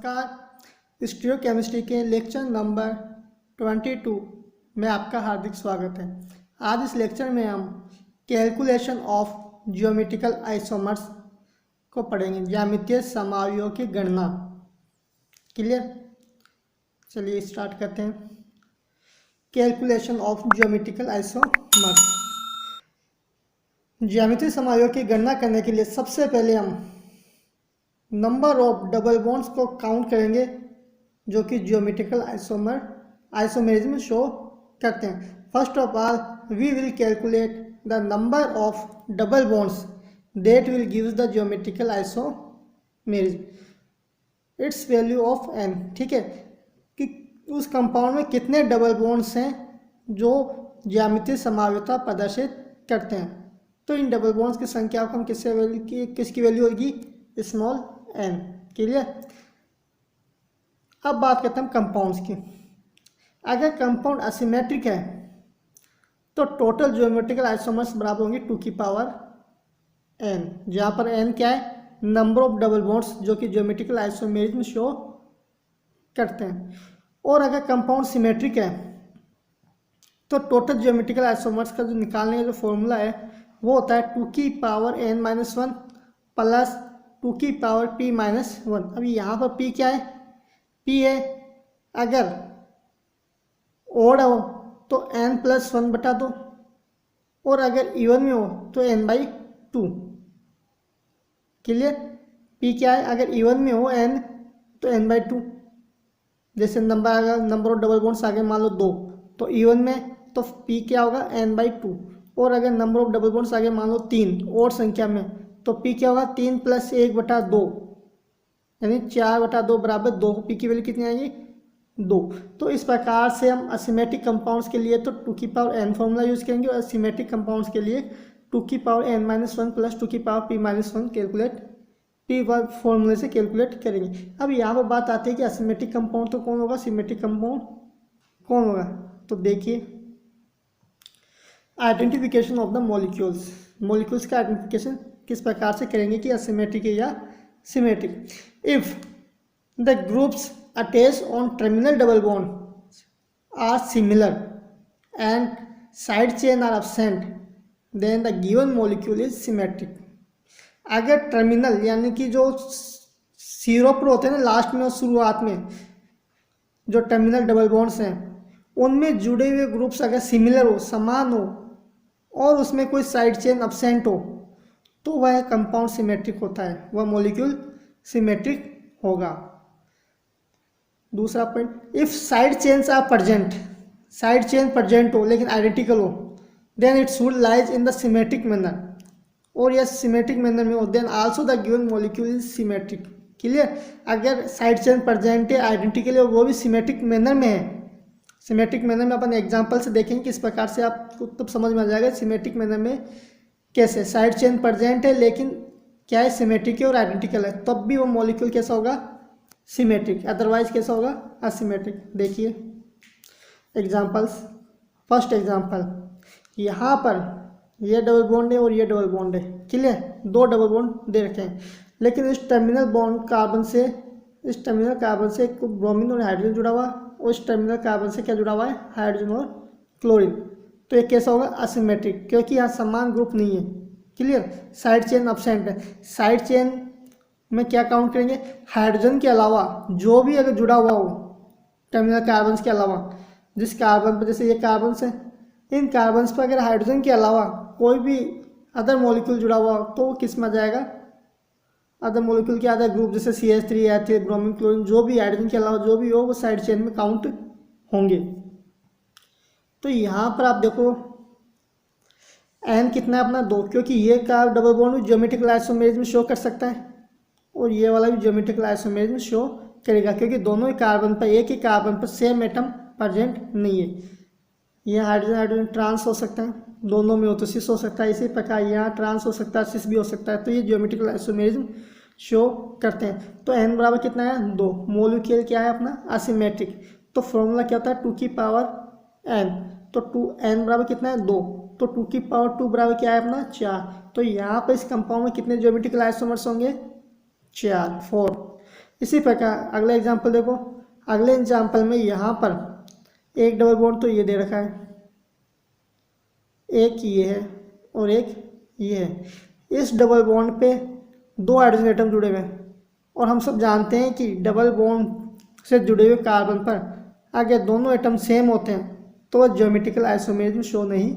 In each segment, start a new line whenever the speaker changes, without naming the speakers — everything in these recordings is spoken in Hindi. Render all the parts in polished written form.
नमस्कार। स्टीरियोकेमिस्ट्री के लेक्चर नंबर 22 में आपका हार्दिक स्वागत है। आज इस लेक्चर में हम कैलकुलेशन ऑफ ज्योमेट्रिकल आइसोमर्स को पढ़ेंगे, ज्यामितीय समावियों की गणना। क्लियर? चलिए स्टार्ट करते हैं। Calculation of geometrical isomers. ज्यामितीय समावियों की गणना करने के लिए सबसे पहले हम नंबर ऑफ डबल बॉन्ड्स को काउंट करेंगे जो कि ज्योमेट्रिकल आइसोमेरिज्म शो करते हैं। First of all we will calculate the number of double bonds that will gives the geometrical isomerism its value of n। ठीक है, कि उस कंपाउंड में कितने डबल बॉन्ड्स हैं जो ज्यामितीय समावयवता प्रदर्शित करते हैं। तो इन डबल बॉन्ड्स की संख्या को हम किसकी वैल्यू होगी? Small n। क्लियर? अब बात करते हैं हम कंपाउंड्स की। अगर कंपाउंड असिमेट्रिक है तो टोटल ज्योमेट्रिकल आइसोमर्स बराबर होंगे 2 की पावर n, जहाँ पर n क्या है? नंबर ऑफ डबल बॉन्ड्स जो कि ज्योमेट्रिकल आइसोमेरिज्म शो करते हैं। और अगर कंपाउंड सिमेट्रिक है तो टोटल ज्योमेट्रिकल आइसोमर्स का जो निकालने का जो फॉर्मूला है वो होता है 2 की पावर n-1 प्लस 2 की पावर p-1। अभी यहाँ पर p क्या है? p है, अगर ओड हो तो n+1 बटा 2 और अगर इवन में हो तो n/2। क्लियर? p क्या है? अगर इवन में हो n तो n/2। जैसे नंबर ऑफ डबल बॉन्ड्स आगे मान लो 2 तो इवन में तो p क्या होगा? n/2। और अगर नंबर ऑफ डबल बॉन्ड्स आगे मान लो 3 और संख्या में तो p क्या होगा? 3 + 1/2 यानी 4/2 बराबर 2। p की वैल्यू कितनी आएगी? 2। तो इस प्रकार से हम असिमेट्रिक कंपाउंड्स के लिए तो 2 की पावर n फॉर्मूला यूज करेंगे और सिमेट्रिक कंपाउंड्स के लिए 2 की पावर n-1 प्लस 2 की पावर p-1 कैलकुलेट p फॉर्मूले से कैलकुलेट करेंगे। अब यहाँ पर बात आती है कि असिमेट्रिक कंपाउंड तो कौन होगा, सिमेट्रिक कंपाउंड कौन होगा? तो देखिए, identification of the molecules. Molecules का आइडेंटिफिकेशन किस प्रकार से करेंगे कि असिमेट्रिक है या symmetric. If the groups attach on terminal double bond are similar and side chain are absent then the given molecule is symmetric. अगर टर्मिनल यानी कि जो सिरों पर होते हैं ना, लास्ट में और शुरुआत में जो टर्मिनल डबल बॉन्ड्स हैं उनमें जुड़े हुए ग्रुप्स अगर सिमिलर हो, समान हो और उसमें कोई साइड चेन एब्सेंट हो तो वह कंपाउंड सिमेट्रिक होता है, वह मॉलिक्यूल सिमेट्रिक होगा। दूसरा point, if side chains are present, side chain present हो लेकिन आइडेंटिकल हो, then it should lies in the symmetric manner, और यह सिमेट्रिक मैनर में हो, then also the given molecule is symmetric. Clear? अगर साइड चेन प्रेजेंट है, आइडेंटिकल है और वो भी सिमेट्रिक मैनर में है। सिमेट्रिक मैनर में अपन एग्जांपल से देखेंगे किस प्रकार से आपको तब समझ में आ जाएगा सिमेट्रिक मैनर में कैसे साइड चेन प्रेजेंट है लेकिन क्या है? सिमेट्रिक है और आइडेंटिकल है, तब भी वो मॉलिक्यूल कैसा होगा? सिमेट्रिक। अदरवाइज कैसा होगा? असिमेट्रिक। देखिए एग्जांपल्स। फर्स्ट एग्जांपल, यहाँ पर ये डबल बॉन्ड है और ये डबल बॉन्ड है। क्लियर? 2 डबल बॉन्ड दे रखे हैं, लेकिन इस टर्मिनल कार्बन से ब्रोमीन और हाइड्रोजन जुड़ा हुआ और इस टर्मिनल कार्बन से क्या जुड़ा हुआ है? हाइड्रोजन और क्लोरीन। तो ये कैसा होगा? असिमेट्रिक, क्योंकि यहाँ समान ग्रुप नहीं है। क्लियर? साइड चेन एब्सेंट है। साइड चेन में क्या काउंट करेंगे? हाइड्रोजन के अलावा जो भी अगर जुड़ा हुआ हो टर्मिनल कार्बन के अलावा, जिस कार्बन पर, जैसे ये कार्बन है, इन कार्बन पर अगर हाइड्रोजन के अलावा कोई भी अदर मॉलिक्यूल जुड़ा हुआ तो वो किस में आ जाएगा? अदर मॉलिक्यूल के अदर ग्रुप जैसे CH3, H3, ब्रोमीन, क्लोरीन, जो भी हाइड्रोजन के अलावा जो भी हो वो साइड चेन में काउंट होंगे। तो यहाँ पर आप देखो n कितना है अपना? 2, क्योंकि ये का double bond geometrical isomerism show कर सकता है और ये वाला भी ज्योमेट्रिकल आइसोमेरिज्म शो करेगा, क्योंकि दोनों ही कार्बन पर, एक ही कार्बन पर सेम एटम प्रेजेंट नहीं है। यहाँ हाइड्रोजन ट्रांस हो सकता है, दोनों में हो तो सिस हो सकता है, इसी प्रकार यहाँ ट्रांस हो सकता है, सिस भी हो सकता है। तो ये ज्योमेट्रिकल आइसोमेरिज्म शो करते हैं। तो n बराबर कितना है? 2। मॉलिक्यूल क्या है अपना? असिमेट्रिक। तो फॉर्मूला क्या होता है? 2 की पावर n। तो n बराबर कितना है? 2। तो 2 की पावर 2 बराबर क्या है अपना? 4। तो यहाँ पर इस कंपाउंड में कितने ज्योमेट्रिकल आइसोमर्स होंगे? 4। इसी प्रकार अगला एग्जाम्पल देखो, अगले एग्जाम्पल में यहाँ पर एक डबल बॉन्ड तो ये दे रखा है, एक ये है और एक ये है। इस डबल बॉन्ड पे दो हाइड्रोजन एटम जुड़े हुए हैं और हम सब जानते हैं कि डबल बॉन्ड से जुड़े हुए कार्बन पर अगर दोनों एटम सेम होते हैं तो ज्योमेट्रिकल आइसोमेरिज्म शो नहीं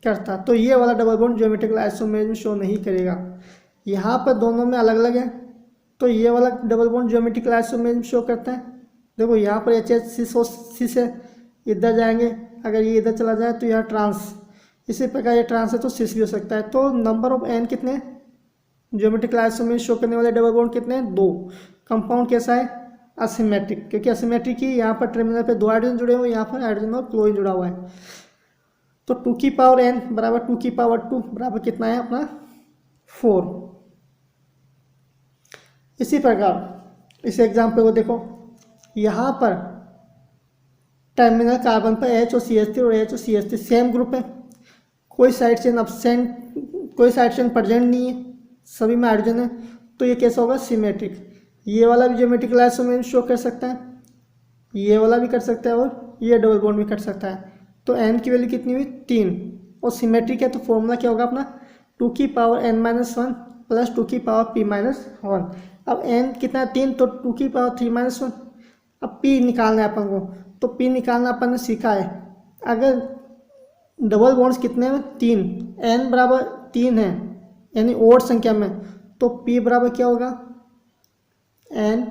करता। तो ये वाला double bond geometrical isomerism show नहीं करेगा। यहाँ पर दोनों में अलग अलग है तो ये वाला double bond geometrical isomerism show करता है। देखो यहाँ पर एच सिस और सिस है, इधर जाएंगे, अगर ये इधर चला जाए तो यहाँ ट्रांस, इसी प्रकार ये ट्रांस है तो सिस भी हो सकता है। तो नंबर ऑफ एन कितने हैं ज्योमेट्रिकल आइसोमेरिज्म शो करने वाले डबल बॉन्ड कितने हैं, 2। कंपाउंड कैसा है, असिमेट्रिक, क्योंकि असिमेट्रिक ही यहाँ पर टर्मिनल पे दो हाइड्रोजन जुड़े हुए हैं, यहाँ पर हाइड्रोजन और क्लोरीन जुड़ा हुआ है। तो 2 की पावर n बराबर 2 की पावर 2 बराबर कितना है अपना 4। इसी प्रकार इस एग्जाम्पल को देखो, यहाँ पर टर्मिनल कार्बन पर H और CH3 और H और CH3 सेम ग्रुप है, कोई साइड चेन अब्सेंट, कोई साइड चेन प्रेजेंट नहीं है, सभी में हाइड्रोजन है। तो ये कैसा होगा, सिमेट्रिक। ये वाला भी ज्योमेट्रिकल आइसोमेरिज्म शो कर सकता है, ये वाला भी कर सकता है और ये डबल बॉन्ड भी कर सकता है। तो n की वैल्यू कितनी हुई, 3, और सिमेट्रिक है तो फॉर्मूला क्या होगा अपना 2 की पावर n-1 प्लस 2 की पावर p-1। अब n कितना है 3, तो 2 की पावर 3-1। अब p निकालना है अपन को, तो p निकालना अपन ने सीखा है। अगर डबल बॉन्ड्स कितने में 3, n बराबर 3 है यानी ओड संख्या में, तो p बराबर क्या होगा n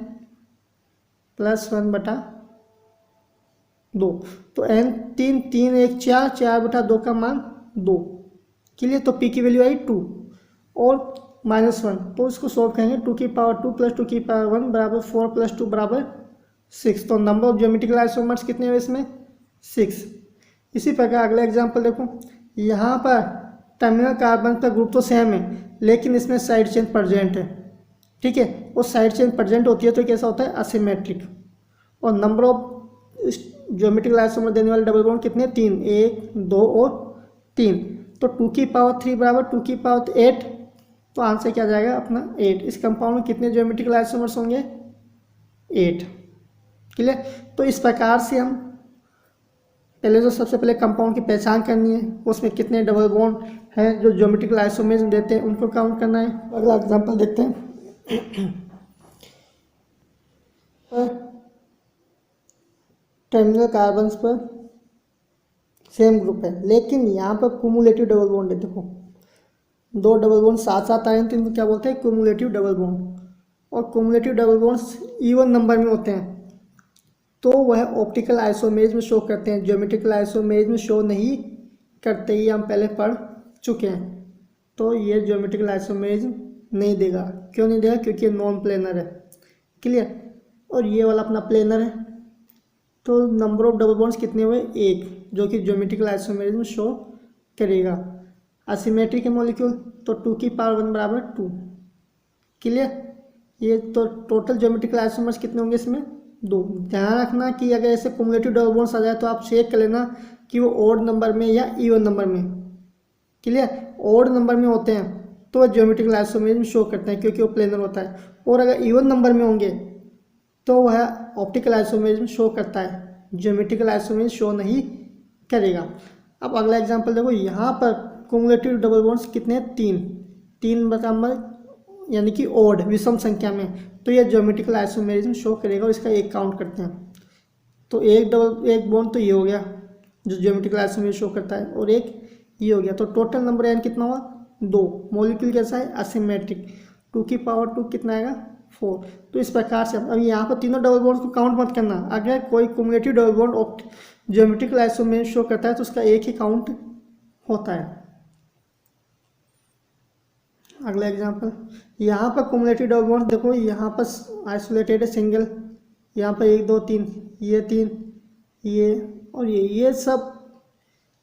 + 1/2। तो n 3, 3 1 4, 4/2 का मान 2 के लिए, तो p की वैल्यू आई 2 और -1, तो इसको सॉल्व करेंगे। 2 की पावर 2 प्लस 2 की पावर 1 बराबर 4 + 2 बराबर 6। तो नंबर ऑफ ज्योमेट्रिकल आइसोमर्स कितने हैं इसमें, 6। इसी प्रकार अगला एग्जाम्पल देखो, यहाँ पर टर्मिनल कार्बन का ग्रुप तो सेम है लेकिन इसमें साइड चेन प्रेजेंट है, ठीक है, और साइड चेन प्रेजेंट होती है तो कैसा होता है, असिमेट्रिक। और नंबर ऑफ ज्योमेट्रिकल आइसोमर देने वाले डबल बॉन्ड कितने, 3, 1 2 और 3। तो 2 की पावर 3 बराबर 2 की पावर 8, तो आंसर क्या जाएगा अपना 8। इस कंपाउंड में कितने ज्योमेट्रिकल आइसोमर्स होंगे, 8। क्लियर। तो इस प्रकार से हम पहले तो सबसे पहले कंपाउंड की पहचान करनी है, उसमें कितने डबल बॉन्ड हैं जो ज्योमेट्रिकल आइसोमेरिज्म देते हैं उनको काउंट करना है। अगला एग्जांपल देखते हैं। टर्मिनल कार्बन पर सेम ग्रुप है लेकिन यहाँ पर कुमुलेटिव डबल बॉन्ड है। देखो 2 डबल बॉन्ड साथ साथ आए हैं तो इनको क्या बोलते हैं, कुमुलेटिव डबल बॉन्ड। और cumulative double bonds even number में होते हैं तो वह ऑप्टिकल आइसोमेरिज्म शो करते हैं, ज्योमेट्रिकल आइसोमेरिज्म शो नहीं करते, ये हम पहले पढ़ चुके हैं। तो ये ज्योमेट्रिकल आइसोमेरिज्म नहीं देगा। क्यों नहीं देगा, क्योंकि ये नॉन प्लेनर है। क्लियर। और ये वाला अपना प्लेनर है। तो नंबर ऑफ डबल बॉन्ड्स कितने हुए, 1, जो कि ज्योमेट्रिकल आइसोमेरिज्म शो करेगा। असिमेट्रिक है मॉलिक्यूल तो 2 की पावर 1 बराबर 2। क्लियर। ये तो टोटल ज्योमेट्रिकल आइसोमर्स कितने होंगे इसमें, 2। ध्यान रखना कि अगर ऐसे कुमुलेटिव डबल बॉन्ड्स आ जाए तो आप चेक कर लेना कि वो ओड नंबर में या इवन नंबर में। क्लियर। ओड नंबर में होते हैं तो वह ज्योमेट्रिकल आइसोमेरिज्म शो करते हैं क्योंकि वो प्लेनर होता है, और अगर इवन नंबर में होंगे तो वह ऑप्टिकल आइसोमेरिज्म शो करता है, ज्योमेट्रिकल आइसोमेरिज्म शो नहीं करेगा। अब अगला एग्जांपल देखो, यहाँ पर कुमुलेटिव डबल बॉन्ड्स कितने हैं, 3 बराबर यानी कि ओड विषम संख्या में, तो यह ज्योमेट्रिकल आइसोमेरिज्म शो करेगा और इसका एक काउंट करते हैं। तो एक बॉन्ड तो ये हो गया जो ज्योमेट्रिकल आइसोमेरिज्म शो करता है, और एक ये हो गया। तो टोटल नंबर एन कितना हुआ, 2। मॉलिक्यूल कैसा है, असिमेट्रिक। 2 की पावर 2 कितना आएगा, 4। तो इस प्रकार से अब यहाँ पर तीनों डबल बॉन्ड को काउंट मत करना। अगर कोई cumulative double bond geometrical isomerism show करता है तो उसका एक ही काउंट होता है। अगला एग्जांपल, यहाँ पर कुमुलेटिव डबल बॉन्ड देखो, यहाँ पर आइसोलेटेड है सिंगल, यहाँ पर 1 2 3, ये 3, ये और ये सब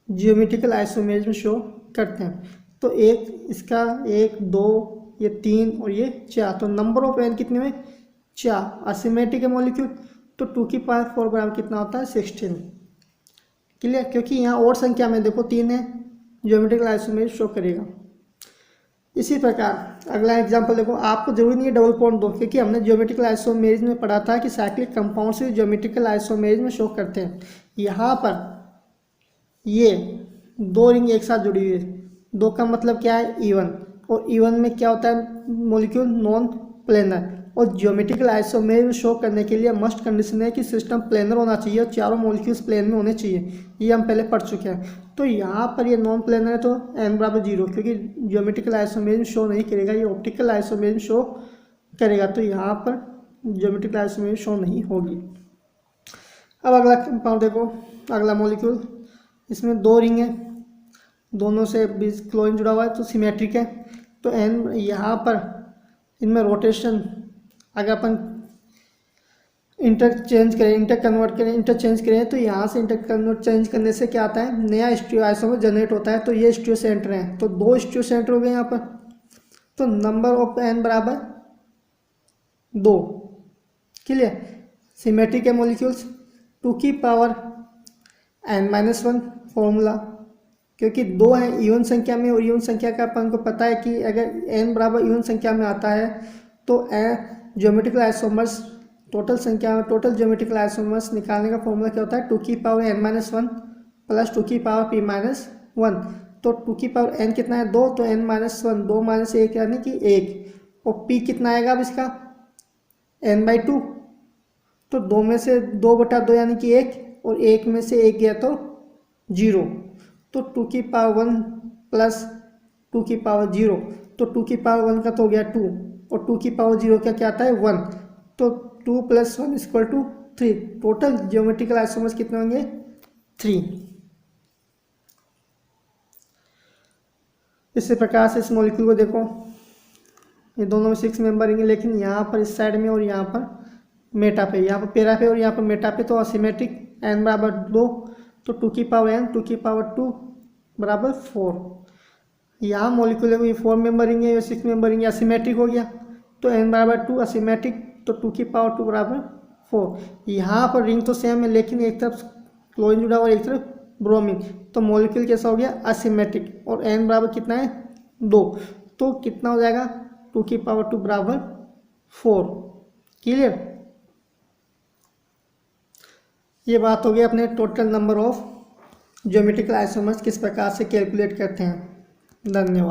ज्योमेट्रिकल आइसोमेरिज्म शो करते हैं। तो एक इसका 1 2 ये 3 और ये 4, तो नंबर ऑफ एन कितने हुए, 4। असिमेट्रिक है मॉलिक्यूल तो 2 की पावर 4 बराबर कितना होता है, 16। क्लियर। क्योंकि यहाँ और संख्या में देखो 3 है, ज्योमेट्रिकल आइसोमेरिज्म शो करेगा। इसी प्रकार अगला एग्जांपल देखो, आपको जरूरी नहीं है डबल बॉन्ड दो, क्योंकि हमने ज्योमेट्रिकल आइसोमेरिज्म में पढ़ा था कि साइक्लिक कंपाउंड से ज्योमेट्रिकल आइसोमेरिज्म में शो करते हैं। यहाँ पर ये दो रिंग एक साथ जुड़ी हुई है, दो का मतलब क्या है इवन, और इवन में क्या होता है मॉलिक्यूल नॉन प्लेनर, और ज्योमेट्रिकल आइसोमेरिज्म शो करने के लिए मस्ट कंडीशन है कि सिस्टम प्लेनर होना चाहिए और चारों मॉलिक्यूल्स प्लेन में होने चाहिए, ये हम पहले पढ़ चुके हैं। तो यहाँ पर ये नॉन प्लेनर है तो n बराबर 0, क्योंकि ज्योमेट्रिकल आइसोमेरिज्म शो नहीं करेगा, ये ऑप्टिकल आइसोमेरिज्म शो करेगा, तो यहाँ पर ज्योमेट्रिकल आइसोमेरिज्म शो नहीं होगी। अब अगला कंपाउंड देखो, अगला मॉलिक्यूल, इसमें दो रिंग है, दोनों से बीच क्लोरीन जुड़ा हुआ है तो सिमेट्रिक है। तो n यहाँ पर इनमें रोटेशन अगर अपन इंटरचेंज करें तो यहाँ से चेंज करने से क्या आता है, नया स्टीरियोआइसोमर जनरेट होता है। तो ये स्टीरियो सेंटर हैं, तो दो स्टीरियो सेंटर हो गए यहाँ पर। तो नंबर ऑफ n बराबर 2, क्लियर। सिमेट्रिक है मॉलिक्यूल्स, 2 की पावर n-1 फॉर्मूला, क्योंकि दो हैं इवन संख्या में, और इवन संख्या का अपन को पता है कि अगर n बराबर इवन संख्या में आता है तो ज्योमेट्रिकल आइसोमर्स टोटल संख्या में, टोटल ज्योमेट्रिकल आइसोमर्स निकालने का फॉर्मूला क्या होता है, 2 की पावर n-1 प्लस 2 की पावर p-1। तो 2 की पावर n कितना है 2, तो n-1 2 माइनस 1 यानी कि 1, और p कितना आएगा अब इसका n/2, तो 2 में से 2/2 यानी कि 1, और 1 में से 1 गया तो 0, तो 2 की पावर 1 प्लस 2 की पावर 0, तो 2 की पावर 1 का तो हो गया 2, और 2 की पावर 0 का क्या आता है 1, तो 2 + 1 = 3। टोटल ज्योमेट्रिकल आइसोमर्स कितने होंगे 3। इसी प्रकार से इस मॉलिक्यूल को देखो, ये दोनों में 6 मेंबर रहेंगे, लेकिन यहाँ पर इस साइड में और यहाँ पर मेटा पे, यहाँ पर पेरा पे और यहाँ पर मेटा पे, तो असिमेट्रिक n बराबर 2, तो 2 की पावर n 2 की पावर 2 बराबर 4। यहाँ मॉलिक्यूल है ये 4 मेंबर रहेंगे, 6 मेंबर रहेंगे, असिमेट्रिक हो गया, तो n बराबर 2 असिमेट्रिक, तो 2 की पावर 2 बराबर 4। यहाँ पर रिंग तो सेम है, लेकिन एक तरफ क्लोरीन जुड़ा हुआ और एक तरफ ब्रोमीन, तो मॉलिक्यूल कैसा हो गया असिमेट्रिक, और n बराबर कितना है 2, तो कितना हो जाएगा 2 की पावर 2 बराबर 4। क्लियर। ये बात हो गई अपने total number of geometrical isomers किस प्रकार से कैलकुलेट करते हैं। धन्यवाद।